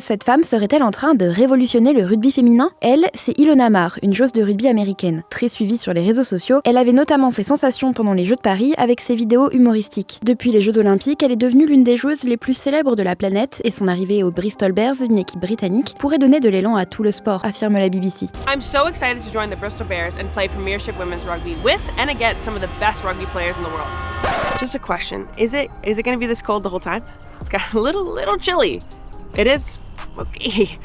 Cette femme serait-elle en train de révolutionner le rugby féminin ? Elle, c'est Ilona Maher, une joueuse de rugby américaine. Très suivie sur les réseaux sociaux, elle avait notamment fait sensation pendant les Jeux de Paris avec ses vidéos humoristiques. Depuis les Jeux Olympiques, elle est devenue l'une des joueuses les plus célèbres de la planète et son arrivée aux Bristol Bears, une équipe britannique, pourrait donner de l'élan à tout le sport, affirme la BBC. I'm so excited to join the Bristol Bears and play Premiership Women's Rugby with and against some of the best rugby players in the world. Just a question, is it going to be this cold the whole time? It's got a little chilly. It is? Okay.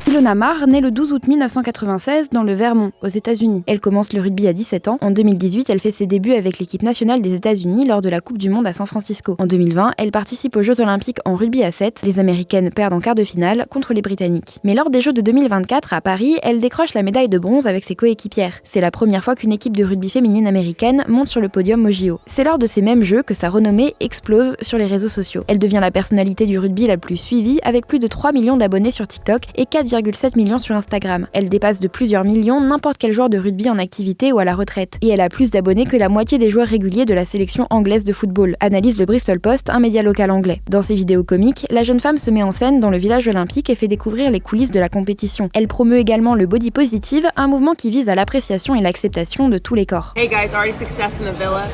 Ilona Maher naît le 12 août 1996 dans le Vermont, aux États-Unis. Elle commence le rugby à 17 ans. En 2018, elle fait ses débuts avec l'équipe nationale des États-Unis lors de la Coupe du Monde à San Francisco. En 2020, elle participe aux Jeux Olympiques en rugby à 7. Les Américaines perdent en quart de finale contre les Britanniques. Mais lors des Jeux de 2024 à Paris, elle décroche la médaille de bronze avec ses coéquipières. C'est la première fois qu'une équipe de rugby féminine américaine monte sur le podium aux JO. C'est lors de ces mêmes Jeux que sa renommée explose sur les réseaux sociaux. Elle devient la personnalité du rugby la plus suivie avec plus de 3 millions d'abonnés sur TikTok et 4,7 millions sur Instagram. Elle dépasse de plusieurs millions n'importe quel joueur de rugby en activité ou à la retraite. Et elle a plus d'abonnés que la moitié des joueurs réguliers de la sélection anglaise de football, analyse le Bristol Post, un média local anglais. Dans ses vidéos comiques, la jeune femme se met en scène dans le village olympique et fait découvrir les coulisses de la compétition. Elle promeut également le body positive, un mouvement qui vise à l'appréciation et l'acceptation de tous les corps. Hey guys, already success in the villa.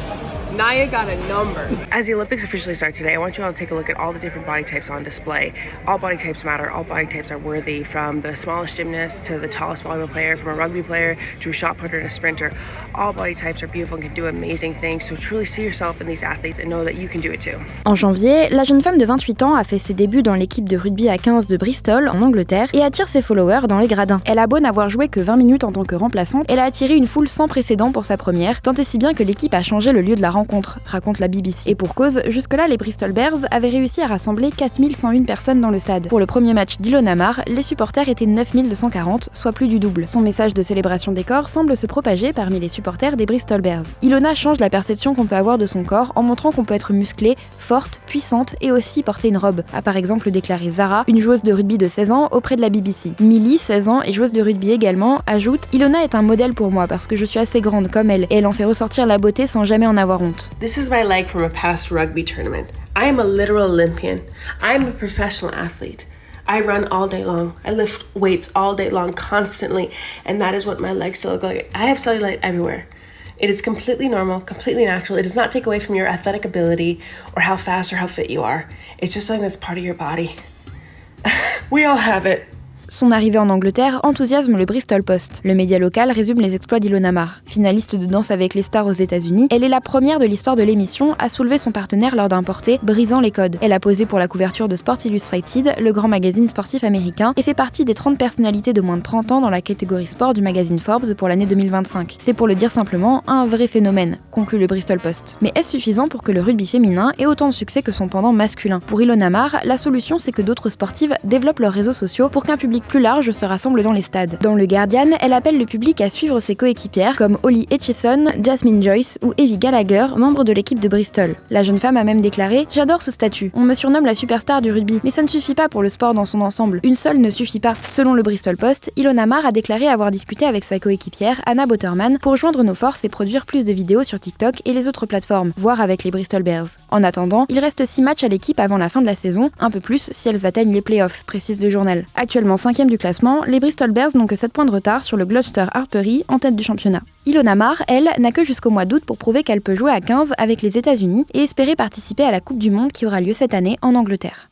Naya got a number. As the Olympics officially start today, I want you all to take a look at all the different body types on display. All body types matter, all body types are worthy, from the smallest gymnast to the tallest volleyball player, from a rugby player to a shot putter and a sprinter. All body types are beautiful and can do amazing things, so truly see yourself in these athletes and know that you can do it too. En janvier, la jeune femme de 28 ans a fait ses débuts dans l'équipe de rugby à 15 de Bristol, en Angleterre, et attire ses followers dans les gradins. Elle a beau n'avoir joué que 20 minutes en tant que remplaçante, elle a attiré une foule sans précédent pour sa première, tant et si bien que l'équipe a changé le lieu de la rencontre, raconte la BBC. Et pour cause, jusque-là, les Bristol Bears avaient réussi à rassembler 4101 personnes dans le stade. Pour le premier match d'Ilona Maher, les supporters étaient 9240, soit plus du double. Son message de célébration des corps semble se propager parmi les supporters des Bristol Bears. Ilona change la perception qu'on peut avoir de son corps en montrant qu'on peut être musclée, forte, puissante et aussi porter une robe, a par exemple déclaré Zara, une joueuse de rugby de 16 ans auprès de la BBC. Millie, 16 ans et joueuse de rugby également, ajoute « Ilona est un modèle pour moi parce que je suis assez grande comme elle et elle en fait ressortir la beauté sans jamais en avoir honte. » This is my leg from a past rugby tournament. I am a literal Olympian. I am a professional athlete. I run all day long. I lift weights all day long constantly, and that is what my legs still look like. I have cellulite everywhere. It is completely normal, completely natural. It does not take away from your athletic ability or how fast or how fit you are. It's just something that's part of your body. We all have it. Son arrivée en Angleterre enthousiasme le Bristol Post. Le média local résume les exploits d'Ilona Maher. Finaliste de Danse avec les stars aux États-Unis, elle est la première de l'histoire de l'émission à soulever son partenaire lors d'un porté, brisant les codes. Elle a posé pour la couverture de Sports Illustrated, le grand magazine sportif américain, et fait partie des 30 personnalités de moins de 30 ans dans la catégorie sport du magazine Forbes pour l'année 2025. C'est pour le dire simplement un vrai phénomène, conclut le Bristol Post. Mais est-ce suffisant pour que le rugby féminin ait autant de succès que son pendant masculin ? Pour Ilona Maher, la solution c'est que d'autres sportives développent leurs réseaux sociaux pour qu'un public plus large se rassemble dans les stades. Dans le Guardian, elle appelle le public à suivre ses coéquipières comme Holly Etchison, Jasmine Joyce ou Evie Gallagher, membres de l'équipe de Bristol. La jeune femme a même déclaré « J'adore ce statut. On me surnomme la superstar du rugby, mais ça ne suffit pas pour le sport dans son ensemble. Une seule ne suffit pas. » Selon le Bristol Post, Ilona Maher a déclaré avoir discuté avec sa coéquipière Anna Botterman pour joindre nos forces et produire plus de vidéos sur TikTok et les autres plateformes, voire avec les Bristol Bears. En attendant, il reste 6 matchs à l'équipe avant la fin de la saison, un peu plus si elles atteignent les playoffs, précise le journal. Actuellement 5e du classement, les Bristol Bears n'ont que 7 points de retard sur le Gloucester Harpery en tête du championnat. Ilona Maher, elle, n'a que jusqu'au mois d'août pour prouver qu'elle peut jouer à 15 avec les États-Unis et espérer participer à la Coupe du Monde qui aura lieu cette année en Angleterre.